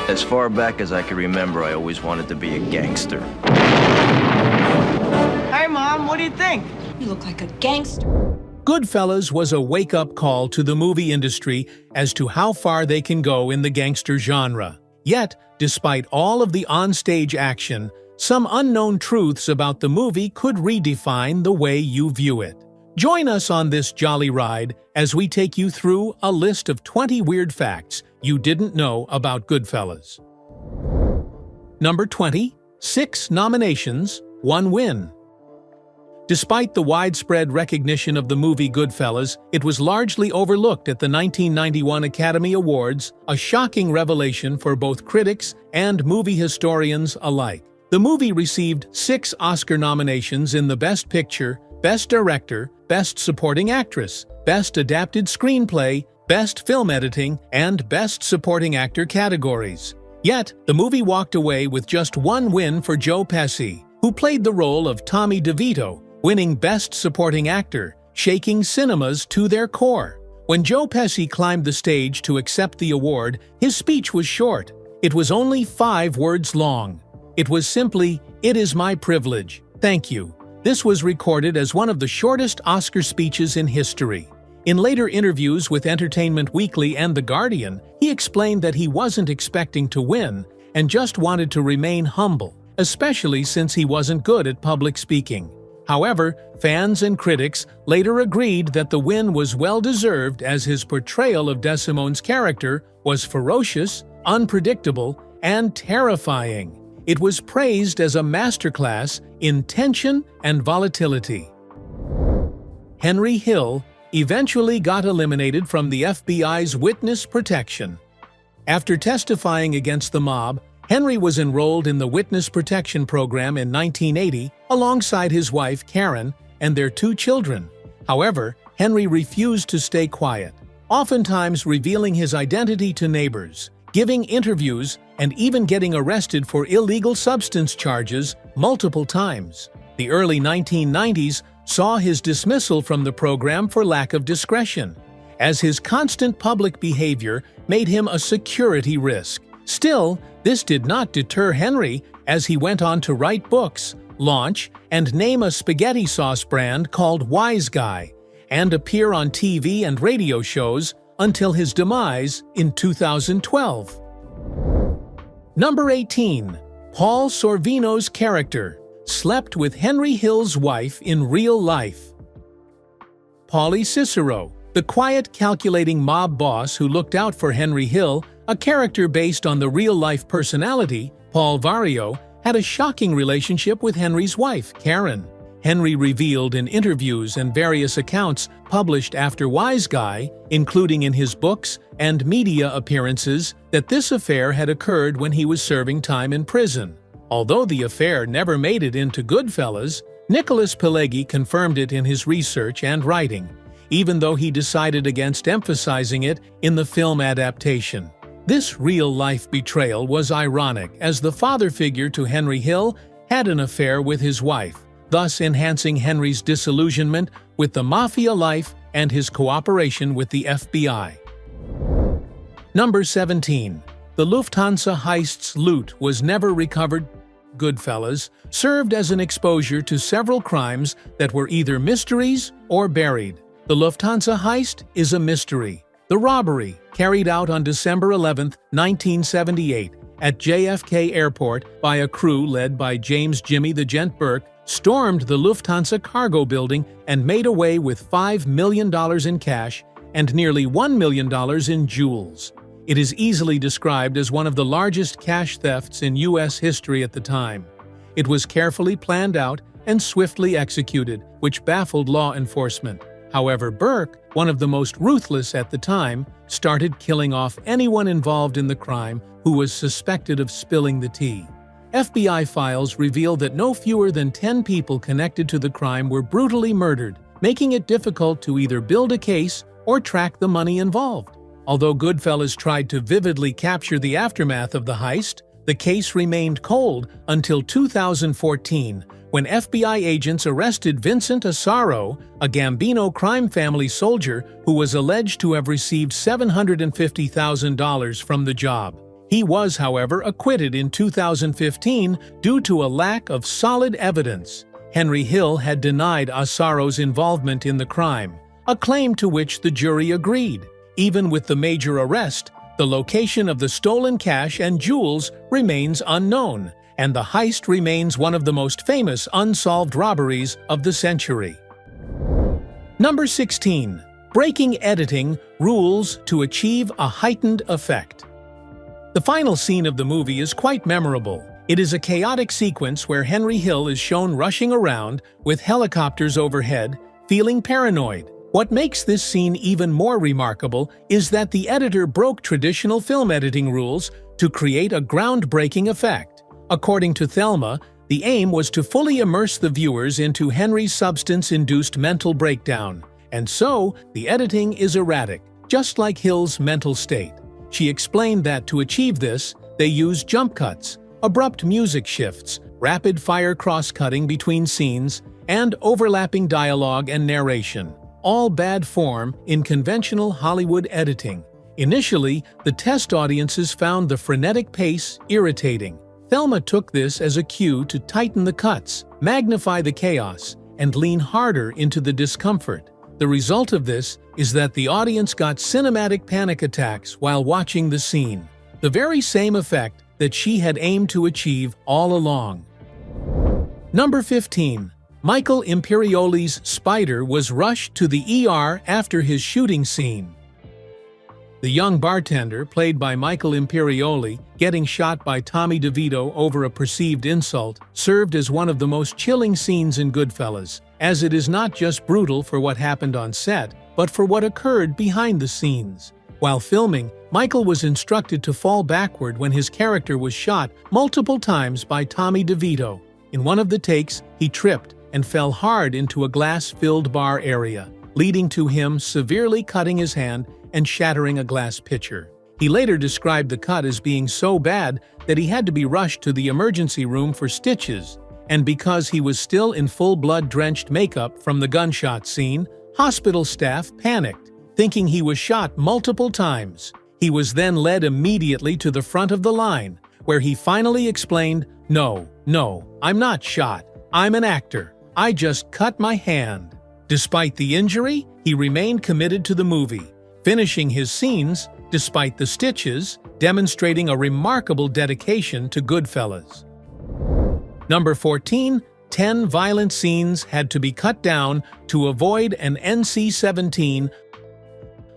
As far back as I can remember, I always wanted to be a gangster. Hey, Mom, what do you think? You look like a gangster. Goodfellas was a wake-up call to the movie industry as to how far they can go in the gangster genre. Yet, despite all of the on-stage action, some unknown truths about the movie could redefine the way you view it. Join us on this jolly ride as we take you through a list of 20 weird facts you didn't know about Goodfellas. Number 20. 6 nominations, 1 win. Despite the widespread recognition of the movie Goodfellas, it was largely overlooked at the 1991 Academy Awards, a shocking revelation for both critics and movie historians alike. The movie received 6 Oscar nominations in the Best Picture, Best Director, Best Supporting Actress, Best Adapted Screenplay, Best Film Editing, and Best Supporting Actor categories. Yet, the movie walked away with just 1 win for Joe Pesci, who played the role of Tommy DeVito, winning Best Supporting Actor, shaking cinemas to their core. When Joe Pesci climbed the stage to accept the award, his speech was short. It was only 5 words long. It was simply, "It is my privilege. Thank you." This was recorded as one of the shortest Oscar speeches in history. In later interviews with Entertainment Weekly and The Guardian, he explained that he wasn't expecting to win and just wanted to remain humble, especially since he wasn't good at public speaking. However, fans and critics later agreed that the win was well-deserved as his portrayal of Desimone's character was ferocious, unpredictable, and terrifying. It was praised as a masterclass in tension and volatility. Henry Hill eventually got eliminated from the FBI's witness protection. After testifying against the mob, Henry was enrolled in the Witness Protection Program in 1980 alongside his wife Karen and their 2 children. However, Henry refused to stay quiet, oftentimes revealing his identity to neighbors, giving interviews, and even getting arrested for illegal substance charges multiple times. The early 1990s saw his dismissal from the program for lack of discretion, as his constant public behavior made him a security risk. Still, this did not deter Henry as he went on to write books, launch, and name a spaghetti sauce brand called Wise Guy, and appear on TV and radio shows until his demise in 2012. Number 18. Paul Sorvino's character slept with Henry Hill's wife in real life. Paulie Cicero, the quiet, calculating mob boss who looked out for Henry Hill, a character based on the real-life personality, Paul Vario, had a shocking relationship with Henry's wife, Karen. Henry revealed in interviews and various accounts published after Wise Guy, including in his books and media appearances, that this affair had occurred when he was serving time in prison. Although the affair never made it into Goodfellas, Nicholas Pileggi confirmed it in his research and writing, even though he decided against emphasizing it in the film adaptation. This real-life betrayal was ironic, as the father figure to Henry Hill had an affair with his wife, thus enhancing Henry's disillusionment with the mafia life and his cooperation with the FBI. Number 17. The Lufthansa heist's loot was never recovered. Goodfellas served as an exposure to several crimes that were either mysteries or buried. The Lufthansa heist is a mystery. The robbery, carried out on December 11, 1978, at JFK Airport by a crew led by James "Jimmy the Gent" Burke, stormed the Lufthansa cargo building and made away with $5 million in cash and nearly $1 million in jewels. It is easily described as one of the largest cash thefts in U.S. history at the time. It was carefully planned out and swiftly executed, which baffled law enforcement. However, Burke, one of the most ruthless at the time, started killing off anyone involved in the crime who was suspected of spilling the tea. FBI files reveal that no fewer than 10 people connected to the crime were brutally murdered, making it difficult to either build a case or track the money involved. Although Goodfellas tried to vividly capture the aftermath of the heist, the case remained cold until 2014, when FBI agents arrested Vincent Asaro, a Gambino crime family soldier who was alleged to have received $750,000 from the job. He was, however, acquitted in 2015 due to a lack of solid evidence. Henry Hill had denied Assaro's involvement in the crime, a claim to which the jury agreed. Even with the major arrest, the location of the stolen cash and jewels remains unknown, and the heist remains one of the most famous unsolved robberies of the century. Number 16. Breaking editing rules to achieve a heightened effect. The final scene of the movie is quite memorable. It is a chaotic sequence where Henry Hill is shown rushing around with helicopters overhead, feeling paranoid. What makes this scene even more remarkable is that the editor broke traditional film editing rules to create a groundbreaking effect. According to Thelma, the aim was to fully immerse the viewers into Henry's substance-induced mental breakdown, and so the editing is erratic, just like Hill's mental state. She explained that to achieve this, they used jump cuts, abrupt music shifts, rapid-fire cross-cutting between scenes, and overlapping dialogue and narration, all bad form in conventional Hollywood editing. Initially, the test audiences found the frenetic pace irritating. Thelma took this as a cue to tighten the cuts, magnify the chaos, and lean harder into the discomfort. The result of this is that the audience got cinematic panic attacks while watching the scene, the very same effect that she had aimed to achieve all along. Number 15. Michael Imperioli's Spider was rushed to the ER after his shooting scene. The young bartender, played by Michael Imperioli, getting shot by Tommy DeVito over a perceived insult, served as one of the most chilling scenes in Goodfellas, as it is not just brutal for what happened on set, but for what occurred behind the scenes. While filming, Michael was instructed to fall backward when his character was shot multiple times by Tommy DeVito. In one of the takes, he tripped and fell hard into a glass-filled bar area, leading to him severely cutting his hand and shattering a glass pitcher. He later described the cut as being so bad that he had to be rushed to the emergency room for stitches, and because he was still in full blood-drenched makeup from the gunshot scene, hospital staff panicked, thinking he was shot multiple times. He was then led immediately to the front of the line, where he finally explained, "No, I'm not shot. I'm an actor. I just cut my hand." Despite the injury, he remained committed to the movie, finishing his scenes despite the stitches, demonstrating a remarkable dedication to Goodfellas. Number 14. 10 violent scenes had to be cut down to avoid an NC-17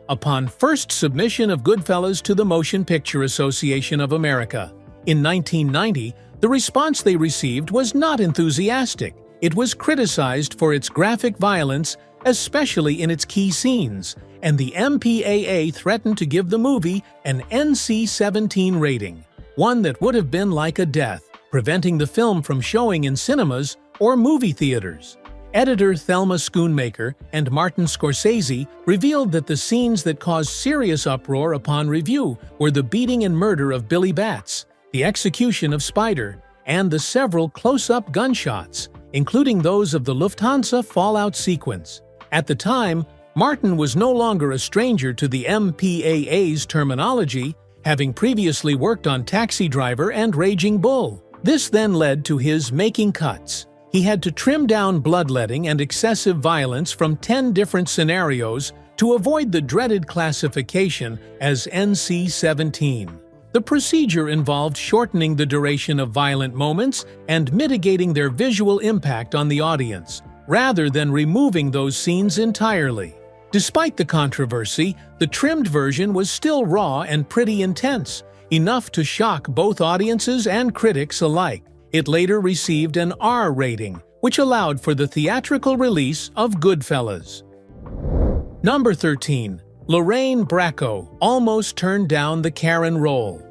upon first submission of Goodfellas to the Motion Picture Association of America. In 1990, the response they received was not enthusiastic. It was criticized for its graphic violence, especially in its key scenes, and the MPAA threatened to give the movie an NC-17 rating, one that would have been like a death, preventing the film from showing in cinemas or movie theaters. Editor Thelma Schoonmaker and Martin Scorsese revealed that the scenes that caused serious uproar upon review were the beating and murder of Billy Batts, the execution of Spider, and the several close-up gunshots, including those of the Lufthansa fallout sequence. At the time, Martin was no longer a stranger to the MPAA's terminology, having previously worked on Taxi Driver and Raging Bull. This then led to his making cuts. He had to trim down bloodletting and excessive violence from 10 different scenarios to avoid the dreaded classification as NC-17. The procedure involved shortening the duration of violent moments and mitigating their visual impact on the audience, rather than removing those scenes entirely. Despite the controversy, the trimmed version was still raw and pretty intense, enough to shock both audiences and critics alike. It later received an R rating, which allowed for the theatrical release of Goodfellas. Number 13. Lorraine Bracco almost turned down the Karen role.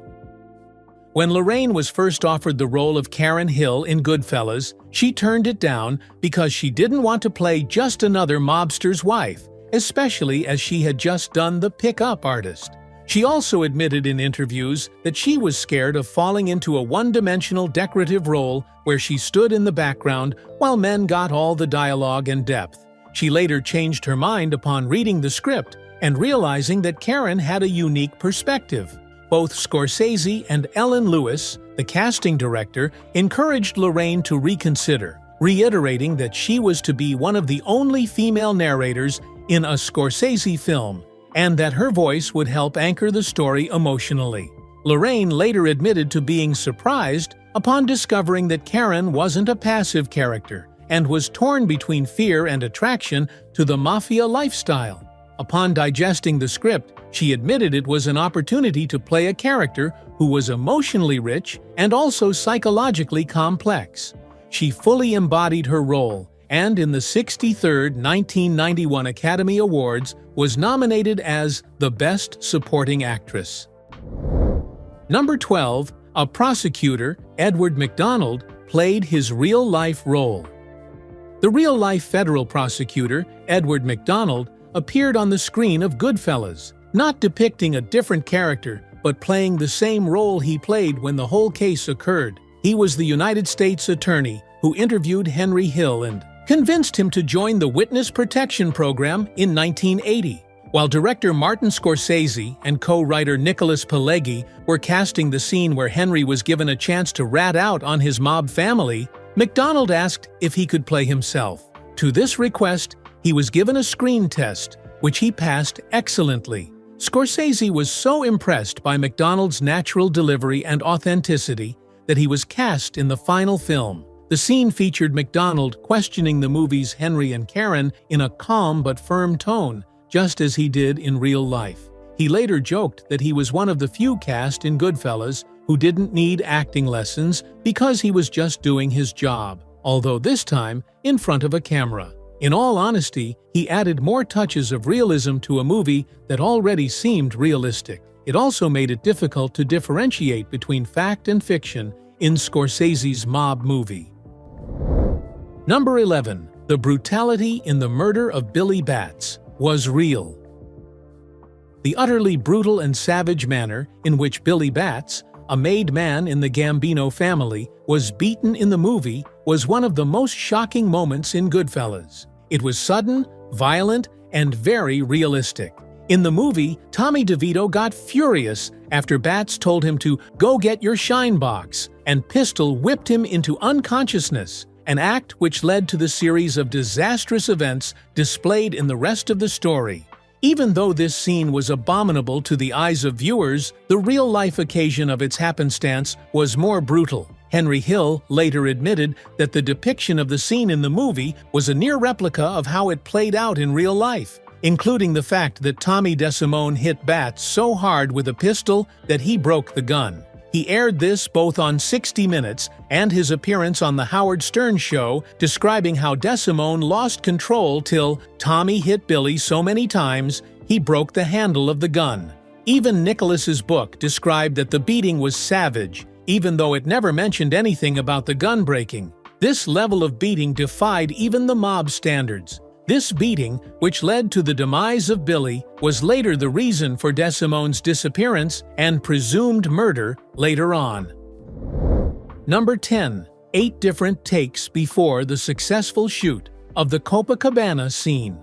When Lorraine was first offered the role of Karen Hill in Goodfellas, she turned it down because she didn't want to play just another mobster's wife, especially as she had just done The Pick-Up Artist. She also admitted in interviews that she was scared of falling into a one-dimensional decorative role where she stood in the background while men got all the dialogue and depth. She later changed her mind upon reading the script and realizing that Karen had a unique perspective. Both Scorsese and Ellen Lewis, the casting director, encouraged Lorraine to reconsider, reiterating that she was to be one of the only female narrators in a Scorsese film, and that her voice would help anchor the story emotionally. Lorraine later admitted to being surprised upon discovering that Karen wasn't a passive character and was torn between fear and attraction to the mafia lifestyle. Upon digesting the script, she admitted it was an opportunity to play a character who was emotionally rich and also psychologically complex. She fully embodied her role, and in the 63rd 1991 Academy Awards was nominated as the Best Supporting Actress. Number 12. A prosecutor, Edward McDonald, played his real-life role. The real-life federal prosecutor, Edward McDonald, appeared on the screen of Goodfellas, not depicting a different character, but playing the same role he played when the whole case occurred. He was the United States attorney who interviewed Henry Hill and convinced him to join the Witness Protection Program in 1980. While director Martin Scorsese and co-writer Nicholas Pileggi were casting the scene where Henry was given a chance to rat out on his mob family, McDonald asked if he could play himself. To this request, he was given a screen test, which he passed excellently. Scorsese was so impressed by McDonald's natural delivery and authenticity that he was cast in the final film. The scene featured McDonald questioning the movie's Henry and Karen in a calm but firm tone, just as he did in real life. He later joked that he was one of the few cast in Goodfellas who didn't need acting lessons because he was just doing his job, although this time in front of a camera. In all honesty, he added more touches of realism to a movie that already seemed realistic. It also made it difficult to differentiate between fact and fiction in Scorsese's mob movie. Number 11. The brutality in the murder of Billy Batts was real. The utterly brutal and savage manner in which Billy Batts, a made man in the Gambino family, was beaten in the movie was one of the most shocking moments in Goodfellas. It was sudden, violent, and very realistic. In the movie, Tommy DeVito got furious after Batts told him to go get your shine box, and pistol whipped him into unconsciousness, an act which led to the series of disastrous events displayed in the rest of the story. Even though this scene was abominable to the eyes of viewers, the real-life occasion of its happenstance was more brutal. Henry Hill later admitted that the depiction of the scene in the movie was a near replica of how it played out in real life, including the fact that Tommy DeSimone hit Batts so hard with a pistol that he broke the gun. He aired this both on 60 Minutes and his appearance on The Howard Stern Show, describing how DeSimone lost control till Tommy hit Billy so many times he broke the handle of the gun. Even Nicholas's book described that the beating was savage, even though it never mentioned anything about the gun breaking. This level of beating defied even the mob standards. This beating, which led to the demise of Billy, was later the reason for DeSimone's disappearance and presumed murder later on. Number 10. 8 different takes before the successful shoot of the Copacabana scene.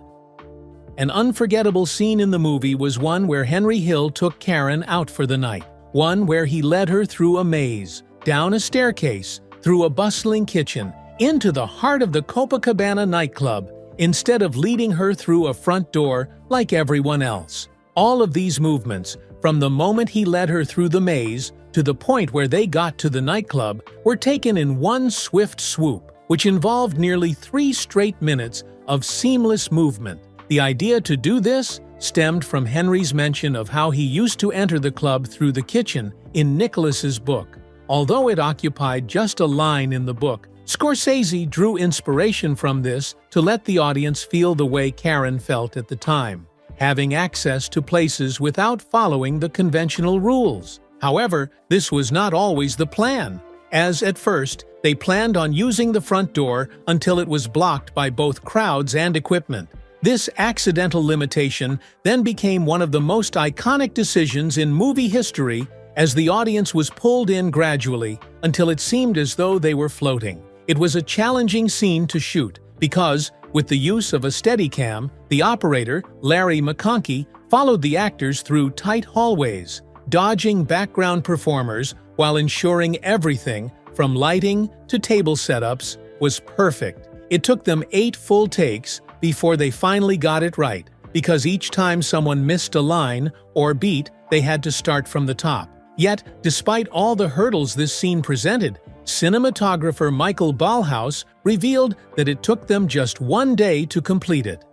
An unforgettable scene in the movie was one where Henry Hill took Karen out for the night. One where he led her through a maze, down a staircase, through a bustling kitchen, into the heart of the Copacabana nightclub, instead of leading her through a front door like everyone else. All of these movements, from the moment he led her through the maze to the point where they got to the nightclub, were taken in one swift swoop, which involved nearly 3 straight minutes of seamless movement. The idea to do this stemmed from Henry's mention of how he used to enter the club through the kitchen in Nicholas's book. Although it occupied just a line in the book, Scorsese drew inspiration from this to let the audience feel the way Karen felt at the time, having access to places without following the conventional rules. However, this was not always the plan, as at first, they planned on using the front door until it was blocked by both crowds and equipment. This accidental limitation then became one of the most iconic decisions in movie history, as the audience was pulled in gradually until it seemed as though they were floating. It was a challenging scene to shoot because, with the use of a Steadicam, the operator, Larry McConkey, followed the actors through tight hallways, dodging background performers while ensuring everything, from lighting to table setups, was perfect. It took them 8 full takes before they finally got it right, because each time someone missed a line or beat, they had to start from the top. Yet, despite all the hurdles this scene presented, cinematographer Michael Ballhaus revealed that it took them just 1 day to complete it.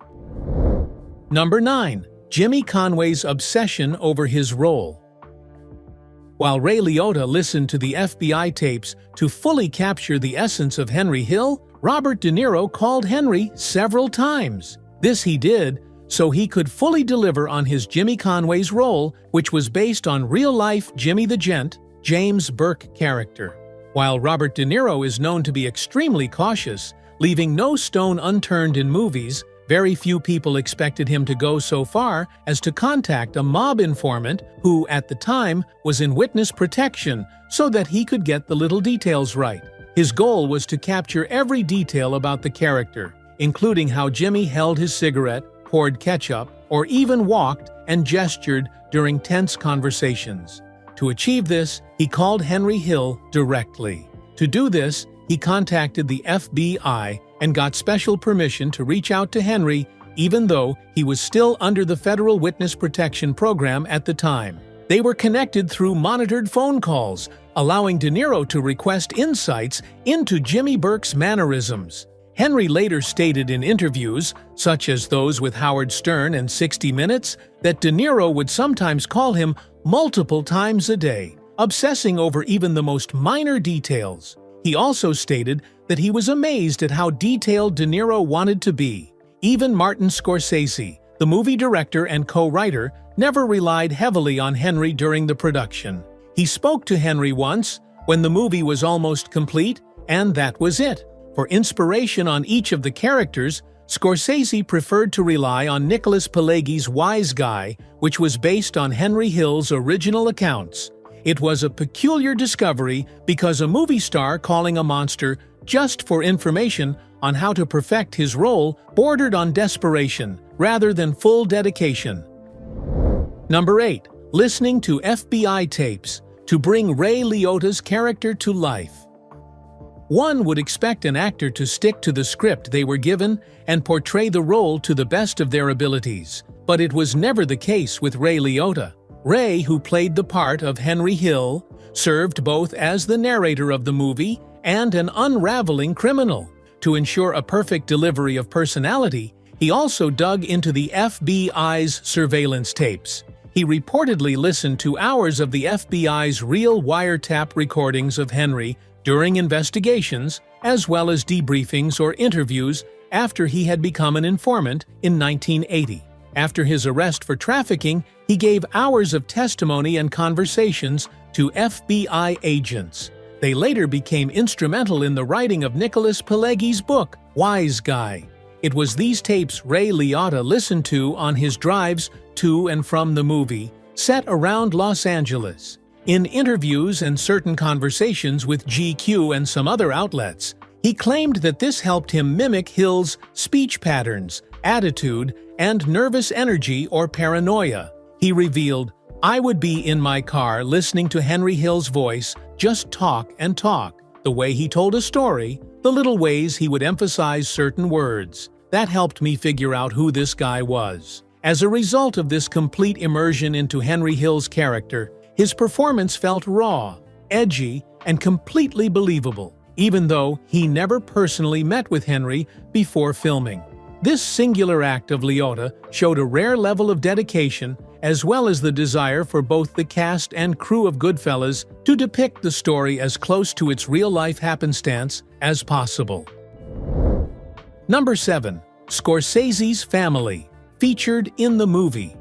Number 9. Jimmy Conway's obsession over his role. While Ray Liotta listened to the FBI tapes to fully capture the essence of Henry Hill, Robert De Niro called Henry several times. This he did so he could fully deliver on his Jimmy Conway's role, which was based on real-life Jimmy the Gent, James Burke character. While Robert De Niro is known to be extremely cautious, leaving no stone unturned in movies, very few people expected him to go so far as to contact a mob informant who, at the time, was in witness protection so that he could get the little details right. His goal was to capture every detail about the character, including how Jimmy held his cigarette, poured ketchup, or even walked and gestured during tense conversations. To achieve this, he called Henry Hill directly. To do this, he contacted the FBI and got special permission to reach out to Henry, even though he was still under the Federal Witness Protection Program at the time. They were connected through monitored phone calls, allowing De Niro to request insights into Jimmy Burke's mannerisms. Henry later stated in interviews, such as those with Howard Stern and 60 Minutes, that De Niro would sometimes call him multiple times a day, obsessing over even the most minor details. He also stated that he was amazed at how detailed De Niro wanted to be. Even Martin Scorsese, the movie director and co-writer, never relied heavily on Henry during the production. He spoke to Henry once, when the movie was almost complete, and that was it. For inspiration on each of the characters, Scorsese preferred to rely on Nicholas Pileggi's Wise Guy, which was based on Henry Hill's original accounts. It was a peculiar discovery because a movie star calling a monster just for information on how to perfect his role bordered on desperation rather than full dedication. Number 8. Listening to FBI tapes to bring Ray Liotta's character to life. One would expect an actor to stick to the script they were given and portray the role to the best of their abilities, but it was never the case with Ray Liotta. Ray, who played the part of Henry Hill, served both as the narrator of the movie and an unraveling criminal. To ensure a perfect delivery of personality, he also dug into the FBI's surveillance tapes. He reportedly listened to hours of the FBI's real wiretap recordings of Henry during investigations, as well as debriefings or interviews after he had become an informant in 1980. After his arrest for trafficking, he gave hours of testimony and conversations to FBI agents. They later became instrumental in the writing of Nicholas Pileggi's book, Wise Guy. It was these tapes Ray Liotta listened to on his drives to and from the movie, set around Los Angeles. In interviews and certain conversations with GQ and some other outlets, he claimed that this helped him mimic Hill's speech patterns, attitude, and nervous energy or paranoia. He revealed, "I would be in my car listening to Henry Hill's voice just talk and talk, the way he told a story, the little ways he would emphasize certain words. That helped me figure out who this guy was." As a result of this complete immersion into Henry Hill's character, his performance felt raw, edgy, and completely believable, even though he never personally met with Henry before filming. This singular act of Liotta showed a rare level of dedication as well as the desire for both the cast and crew of Goodfellas to depict the story as close to its real-life happenstance as possible. Number 7. Scorsese's family, featured in the movie.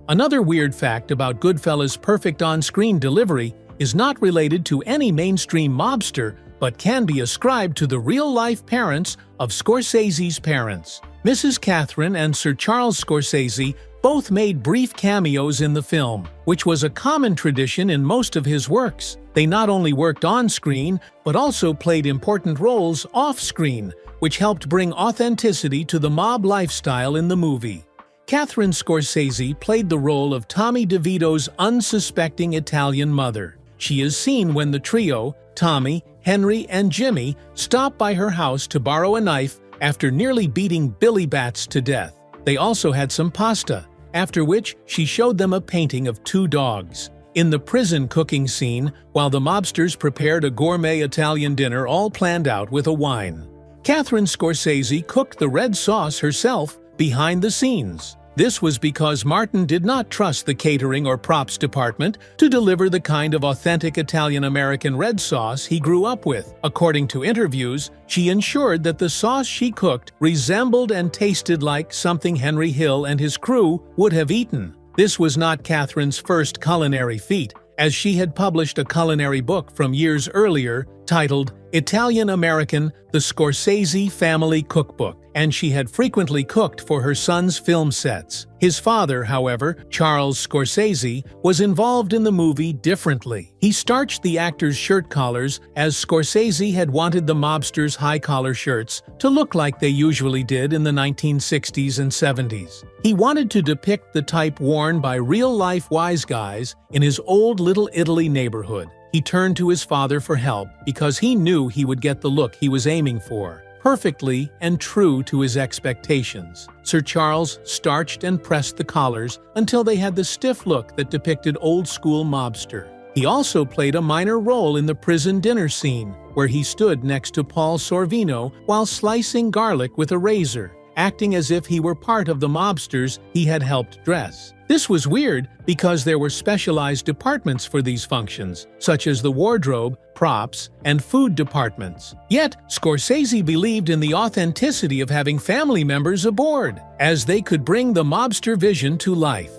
Another weird fact about Goodfellas' perfect on-screen delivery is not related to any mainstream mobster, but can be ascribed to the real-life parents of Scorsese's parents. Mrs. Catherine and Sir Charles Scorsese both made brief cameos in the film, which was a common tradition in most of his works. They not only worked on-screen, but also played important roles off-screen, which helped bring authenticity to the mob lifestyle in the movie. Catherine Scorsese played the role of Tommy DeVito's unsuspecting Italian mother. She is seen when the trio, Tommy, Henry, and Jimmy, stop by her house to borrow a knife after nearly beating Billy Bats to death. They also had some pasta, after which she showed them a painting of two dogs. In the prison cooking scene, while the mobsters prepared a gourmet Italian dinner all planned out with a wine. Catherine Scorsese cooked the red sauce herself behind the scenes. This was because Martin did not trust the catering or props department to deliver the kind of authentic Italian-American red sauce he grew up with. According to interviews, she ensured that the sauce she cooked resembled and tasted like something Henry Hill and his crew would have eaten. This was not Catherine's first culinary feat, as she had published a culinary book from years earlier titled Italian-American: The Scorsese Family Cookbook, and she had frequently cooked for her son's film sets. His father, however, Charles Scorsese, was involved in the movie differently. He starched the actors' shirt collars, as Scorsese had wanted the mobsters' high-collar shirts to look like they usually did in the 1960s and 70s. He wanted to depict the type worn by real-life wise guys in his old Little Italy neighborhood. He turned to his father for help because he knew he would get the look he was aiming for, perfectly and true to his expectations. Sir Charles starched and pressed the collars until they had the stiff look that depicted old-school mobster. He also played a minor role in the prison dinner scene, where he stood next to Paul Sorvino while slicing garlic with a razor, acting as if he were part of the mobsters he had helped dress. This was weird because there were specialized departments for these functions, such as the wardrobe, props, and food departments. Yet, Scorsese believed in the authenticity of having family members aboard, as they could bring the mobster vision to life.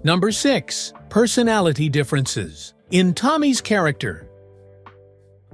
Number 6. Personality differences. In Tommy's character.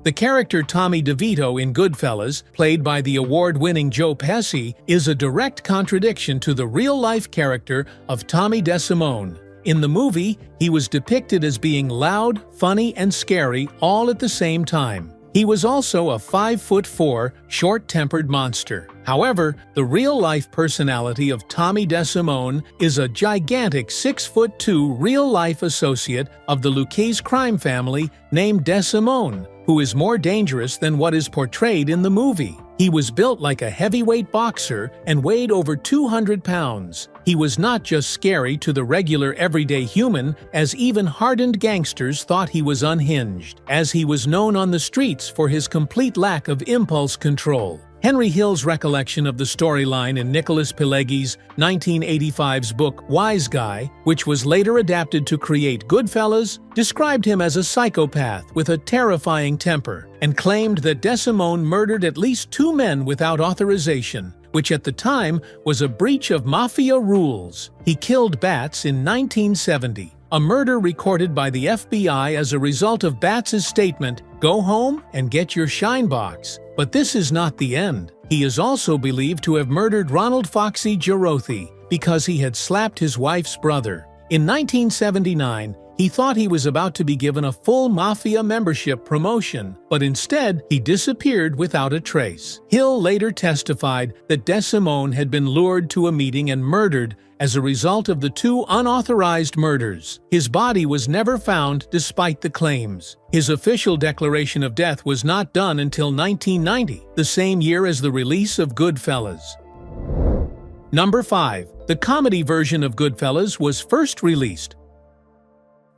The character Tommy DeVito in Goodfellas, played by the award-winning Joe Pesci, is a direct contradiction to the real-life character of Tommy DeSimone. In the movie, he was depicted as being loud, funny, and scary all at the same time. He was also a 5'4", short-tempered monster. However, the real-life personality of Tommy DeSimone is a gigantic 6'2" real-life associate of the Lucchese crime family named DeSimone, who is more dangerous than what is portrayed in the movie. He was built like a heavyweight boxer and weighed over 200 pounds. He was not just scary to the regular everyday human, as even hardened gangsters thought he was unhinged, as he was known on the streets for his complete lack of impulse control. Henry Hill's recollection of the storyline in Nicholas Pileggi's 1985's book Wise Guy, which was later adapted to create Goodfellas, described him as a psychopath with a terrifying temper, and claimed that DeSimone murdered at least 2 men without authorization, which at the time was a breach of mafia rules. He killed Bats in 1970, a murder recorded by the FBI as a result of Bats's statement, "Go home and get your shine box." But this is not the end. He is also believed to have murdered Ronald Foxy Girothi because he had slapped his wife's brother. In 1979, he thought he was about to be given a full mafia membership promotion, but instead he disappeared without a trace. Hill later testified that DeSimone had been lured to a meeting and murdered as a result of the 2 unauthorized murders. His body was never found despite the claims. His official declaration of death was not done until 1990, the same year as the release of Goodfellas. Number 5. The comedy version of Goodfellas was first released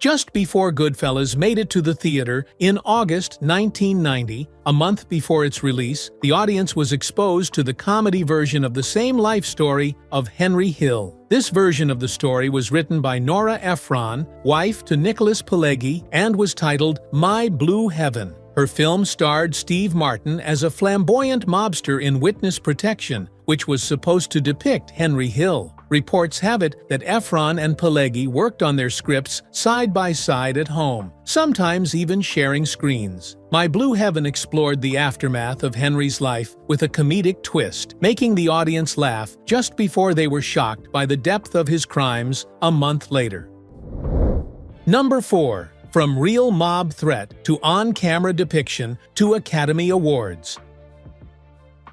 just before Goodfellas made it to the theater in August 1990, a month before its release. The audience was exposed to the comedy version of the same life story of Henry Hill. This version of the story was written by Nora Ephron, wife to Nicholas Pileggi, and was titled My Blue Heaven. Her film starred Steve Martin as a flamboyant mobster in witness protection, which was supposed to depict Henry Hill. Reports have it that Ephron and Pileggi worked on their scripts side by side at home, sometimes even sharing screens. My Blue Heaven explored the aftermath of Henry's life with a comedic twist, making the audience laugh just before they were shocked by the depth of his crimes a month later. Number 4. From real mob threat to on-camera depiction to Academy Awards.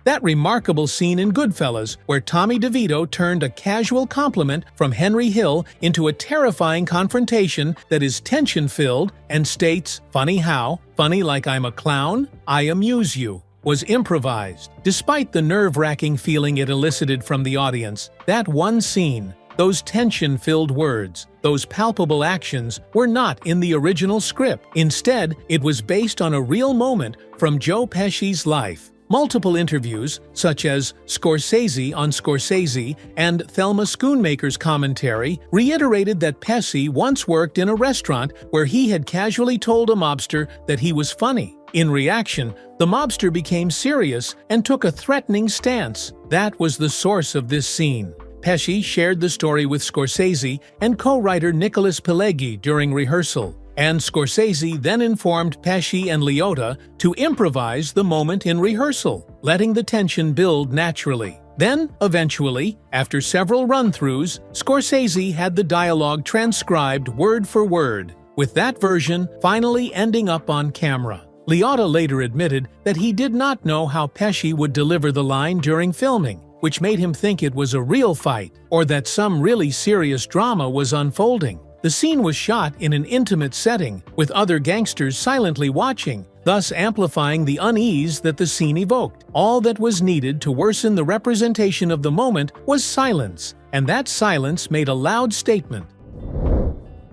That remarkable scene in Goodfellas where Tommy DeVito turned a casual compliment from Henry Hill into a terrifying confrontation that is tension-filled and states, "Funny how? Funny like I'm a clown? I amuse you," was improvised. Despite the nerve-wracking feeling it elicited from the audience, that one scene, those tension-filled words, those palpable actions were not in the original script. Instead, it was based on a real moment from Joe Pesci's life. Multiple interviews, such as Scorsese on Scorsese and Thelma Schoonmaker's commentary, reiterated that Pesci once worked in a restaurant where he had casually told a mobster that he was funny. In reaction, the mobster became serious and took a threatening stance. That was the source of this scene. Pesci shared the story with Scorsese and co-writer Nicholas Pileggi during rehearsal, and Scorsese then informed Pesci and Liotta to improvise the moment in rehearsal, letting the tension build naturally. Then, eventually, after several run-throughs, Scorsese had the dialogue transcribed word for word, with that version finally ending up on camera. Liotta later admitted that he did not know how Pesci would deliver the line during filming, which made him think it was a real fight, or that some really serious drama was unfolding. The scene was shot in an intimate setting, with other gangsters silently watching, thus amplifying the unease that the scene evoked. All that was needed to worsen the representation of the moment was silence, and that silence made a loud statement.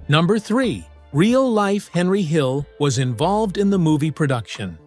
Number 3. Real-life Henry Hill was involved in the movie production.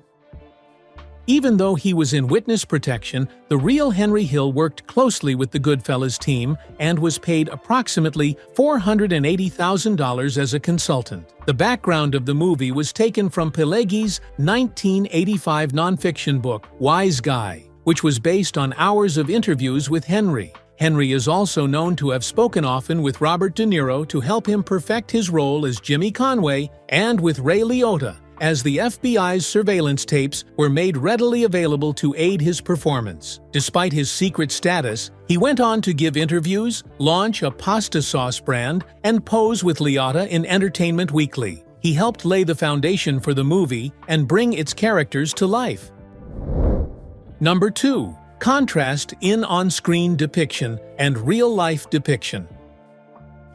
Even though he was in witness protection, the real Henry Hill worked closely with the Goodfellas team and was paid approximately $480,000 as a consultant. The background of the movie was taken from Pileggi's 1985 nonfiction book, Wise Guy, which was based on hours of interviews with Henry. Henry is also known to have spoken often with Robert De Niro to help him perfect his role as Jimmy Conway, and with Ray Liotta, as the FBI's surveillance tapes were made readily available to aid his performance. Despite his secret status, he went on to give interviews, launch a pasta sauce brand, and pose with Liotta in Entertainment Weekly. He helped lay the foundation for the movie and bring its characters to life. Number 2. Contrast in on-screen depiction and real-life depiction.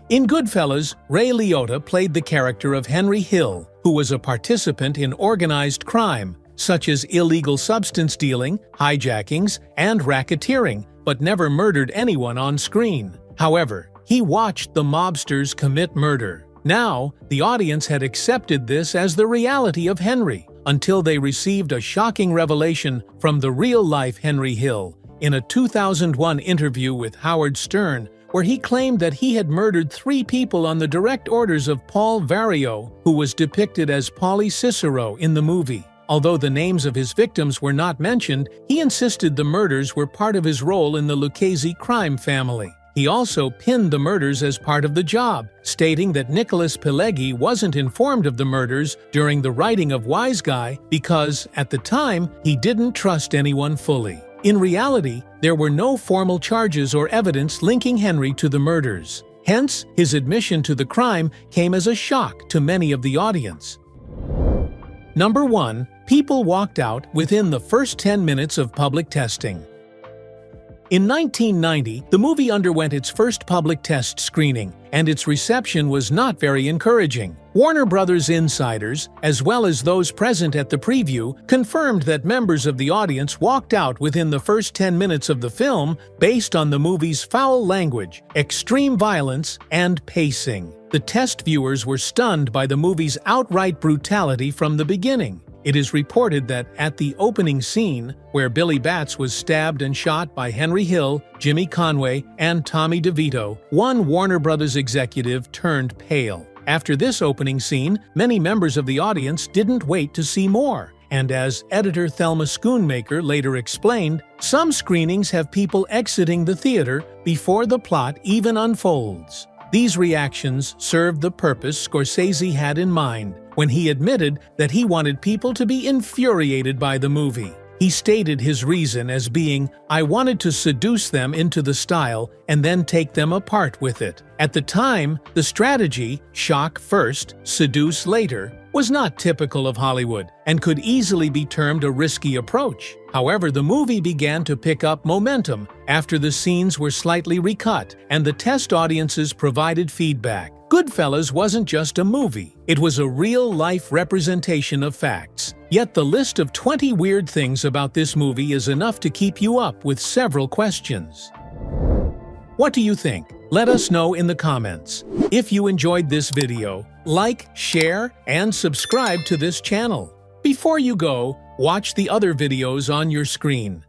In Goodfellas, Ray Liotta played the character of Henry Hill, who was a participant in organized crime, such as illegal substance dealing, hijackings, and racketeering, but never murdered anyone on screen. However, he watched the mobsters commit murder. Now, the audience had accepted this as the reality of Henry, until they received a shocking revelation from the real-life Henry Hill in a 2001 interview with Howard Stern, where he claimed that he had murdered 3 people on the direct orders of Paul Vario, who was depicted as Paulie Cicero in the movie. Although the names of his victims were not mentioned, he insisted the murders were part of his role in the Lucchese crime family. He also pinned the murders as part of the job, stating that Nicholas Pileggi wasn't informed of the murders during the writing of Wise Guy because, at the time, he didn't trust anyone fully. In reality, there were no formal charges or evidence linking Henry to the murders. Hence, his admission to the crime came as a shock to many of the audience. Number 1. People walked out within the first 10 minutes of public testing. In 1990, the movie underwent its first public test screening, and its reception was not very encouraging. Warner Brothers insiders, as well as those present at the preview, confirmed that members of the audience walked out within the first 10 minutes of the film based on the movie's foul language, extreme violence, and pacing. The test viewers were stunned by the movie's outright brutality from the beginning. It is reported that at the opening scene, where Billy Batts was stabbed and shot by Henry Hill, Jimmy Conway, and Tommy DeVito, one Warner Brothers executive turned pale. After this opening scene, many members of the audience didn't wait to see more. And as editor Thelma Schoonmaker later explained, some screenings have people exiting the theater before the plot even unfolds. These reactions served the purpose Scorsese had in mind when he admitted that he wanted people to be infuriated by the movie. He stated his reason as being, "I wanted to seduce them into the style and then take them apart with it." At the time, the strategy, shock first, seduce later, was not typical of Hollywood and could easily be termed a risky approach. However, the movie began to pick up momentum after the scenes were slightly recut and the test audiences provided feedback. Goodfellas wasn't just a movie, it was a real-life representation of facts. Yet the list of 20 weird things about this movie is enough to keep you up with several questions. What do you think? Let us know in the comments. If you enjoyed this video, like, share, and subscribe to this channel. Before you go, watch the other videos on your screen.